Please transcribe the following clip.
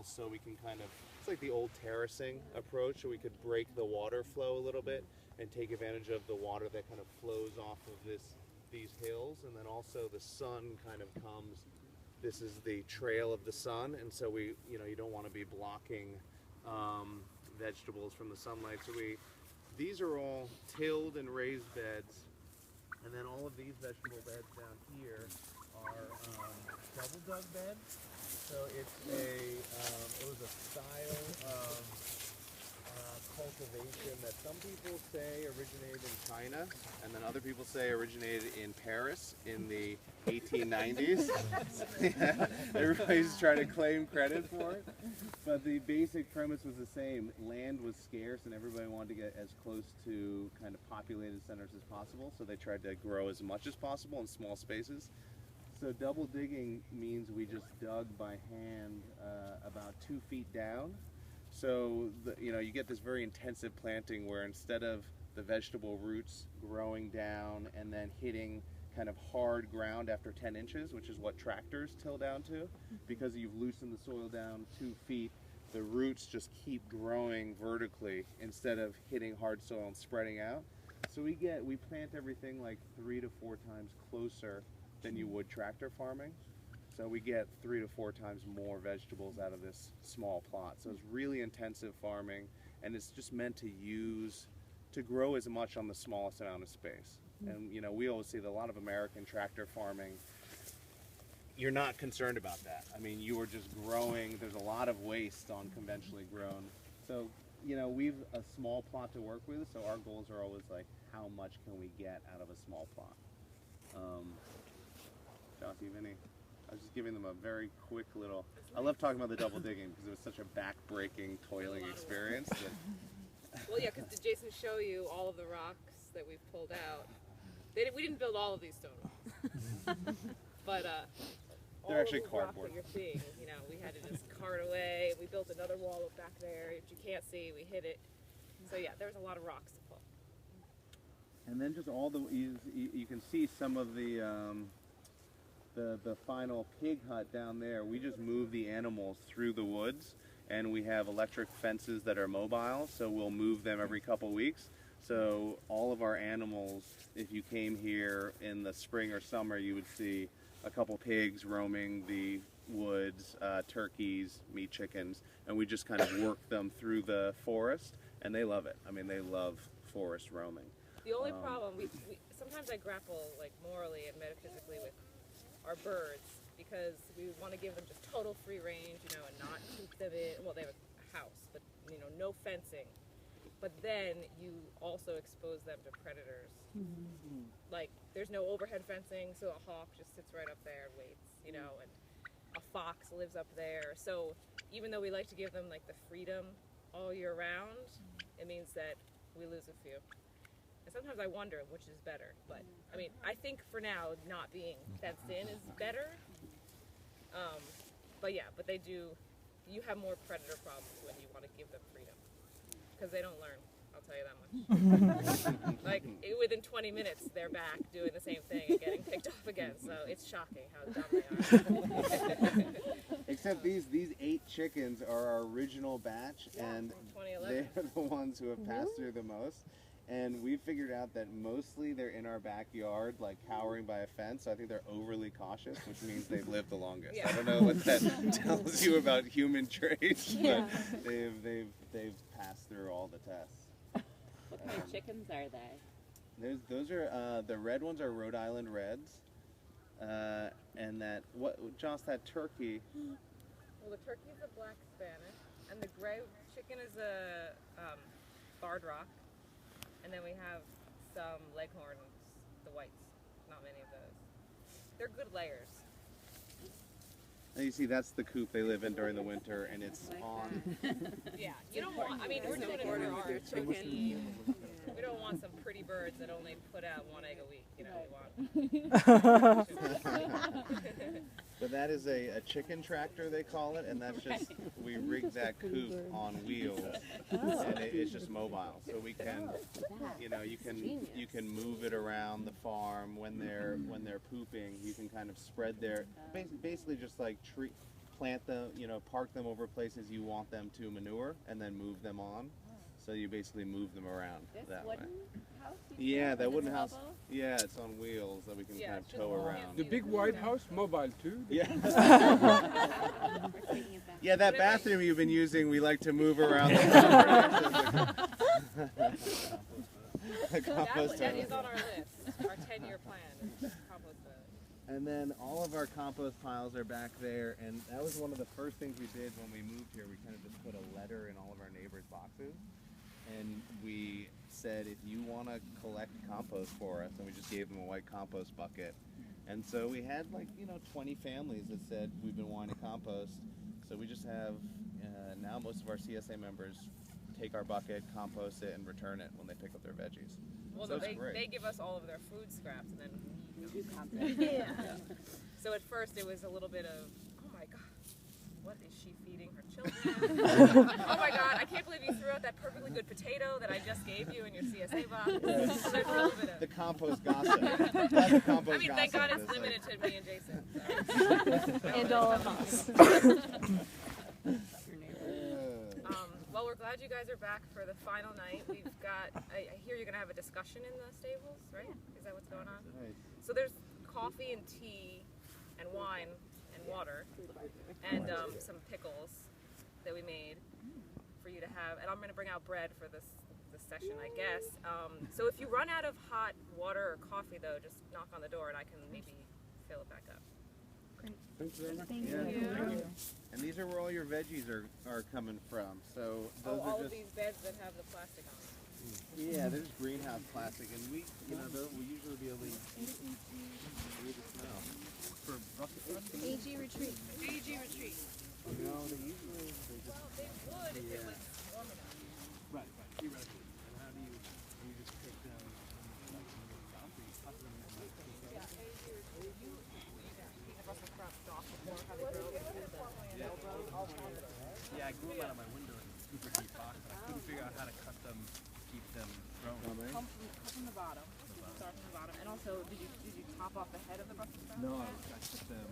vegetables so we can kind of, it's like the old terracing approach, so we could break the water flow a little bit and take advantage of the water that kind of flows off of these hills, and then also the sun kind of comes, this is the trail of the sun, and so we, you know, you don't want to be blocking vegetables from the sunlight. So these are all tilled and raised beds, and then all of these vegetable beds down here are double dug beds. So it was a style of cultivation that some people say originated in China, and then other people say originated in Paris in the 1890s. Yeah, everybody's trying to claim credit for it, but the basic premise was the same. Land was scarce and everybody wanted to get as close to kind of populated centers as possible, so they tried to grow as much as possible in small spaces. So double digging means we just dug by hand about 2 feet down. So you get this very intensive planting where instead of the vegetable roots growing down and then hitting kind of hard ground after 10 inches, which is what tractors till down to, because you've loosened the soil down 2 feet, the roots just keep growing vertically instead of hitting hard soil and spreading out. So we plant everything like 3 to 4 times closer than you would tractor farming. So we get 3 to 4 times more vegetables out of this small plot. So it's really intensive farming, and it's just meant to grow as much on the smallest amount of space. And we always see that a lot of American tractor farming, you're not concerned about that. I mean, you are just growing. There's a lot of waste on conventionally grown. So we've a small plot to work with. So our goals are always like, how much can we get out of a small plot? Jossie, Vinny, I was just giving them a very quick little. I love talking about the double digging because it was such a back-breaking, toiling experience. Well, yeah, because did Jason show you all of the rocks that we've pulled out? We didn't build all of these stone walls, but they're actually cardboard. That you're seeing, we had to just cart away. We built another wall up back there. If you can't see, we hit it. So yeah, there's a lot of rocks to pull. And then just you can see some of the final pig hut down there. We just move the animals through the woods, and we have electric fences that are mobile, so we'll move them every couple weeks. So all of our animals, if you came here in the spring or summer, you would see a couple pigs roaming the woods, turkeys, meat chickens, and we just kind of work them through the forest, and they love it. I mean, they love forest roaming. The only problem, sometimes I grapple like morally and metaphysically with our birds, because we want to give them just total free range, and not keep them in, well, they have a house, but, no fencing. But then you also expose them to predators. Mm-hmm. Like, there's no overhead fencing, so a hawk just sits right up there and waits, and a fox lives up there. So even though we like to give them, like, the freedom all year round, it means that we lose a few. And sometimes I wonder which is better, but I mean, I think for now, not being fenced in is better. But yeah, but you have more predator problems when you want to give them freedom, because they don't learn, I'll tell you that much. Like, within 20 minutes, they're back doing the same thing and getting picked off again, so it's shocking how dumb they are. Except these 8 chickens are our original batch, and they're the ones who have passed through the most. And we figured out that mostly they're in our backyard, like cowering by a fence. So I think they're overly cautious, which means they've lived the longest. Yeah. I don't know what that tells you about human traits, but they've passed through all the tests. What kind of chickens are they? Those are the red ones are Rhode Island Reds, and Joss, that turkey. Well, the turkey's a black Spanish, and the gray chicken is a barred rock. And then we have some leghorns, the whites. Not many of those. They're good layers. And you see, that's the coop they live in during the winter, and it's on. Yeah, you don't want. I mean, we're doing it for our chicken. We don't want some pretty birds that only put out 1 egg a week. We want. But that is a chicken tractor, they call it, and that's just, we rig that coop on wheels, and it's just mobile. So we can, you can move it around the farm when they're pooping. You can kind of spread basically just like plant them, park them over places you want them to manure, and then move them on. So you basically move them around This that wooden way. house? Yeah, that wooden house. Bubble? Yeah, it's on wheels that we can Yeah, kind it's of just tow can't around. see The big white house, mobile too. Yeah. We're taking it back. Yeah, that bathroom you've been using, we like to move around. The compost That toilet. is on our list, our 10-year plan, is compost toilet. And then all of our compost piles are back there, and that was one of the first things we did when we moved here. We kind of just put a letter in all of our neighbors' boxes, and we said, if you want to collect compost for us, and we just gave them a white compost bucket. And so we had 20 families that said we've been wanting to compost. So we just have, now most of our CSA members take our bucket, compost it, and return it when they pick up their veggies. Well, So no, it's great. they give us all of their food scraps, and then Do compost. yeah. So at first it was a little bit of, oh my god, what is she feeding her children? Oh my god, I can't believe you threw out that perfectly good potato that I just gave you in your CSA box. So there's a little bit The of, compost gossip. The compost I mean, thank God gossip it's is limited to me and Jason. So. And all of us. Well, we're glad you guys are back for the final night. We've got, I hear you're going to have a discussion in the stables, right? Is that what's going on? Right. So there's coffee and tea and wine and water and some pickles that we made for you to have. And I'm going to bring out bread for this session, I guess. So if you run out of hot water or coffee, though, just knock on the door and I can maybe fill it back up. Thank you very much. Thank Yeah. you. And these are where all your veggies are coming from. So those Oh, all are of just these beds that have the plastic on them. yeah, there's greenhouse plastic, and we we usually be able to read the smell for bucket. AG retreat. AG retreat. No, they usually they just Well, they would if it was warm enough. Right, theoretically. And how do you just take them and like from your boundary, cut them and like take them? Yeah, AG retreat. You have Brussels sprouts off before how they grow into the Yeah, I grew them out of my window in a super deep box, but I couldn't figure out how to cut them, keep them growing. Cut from the bottom. Start from the bottom. And also, did you top off the head of the Brussels sprout? No, I took them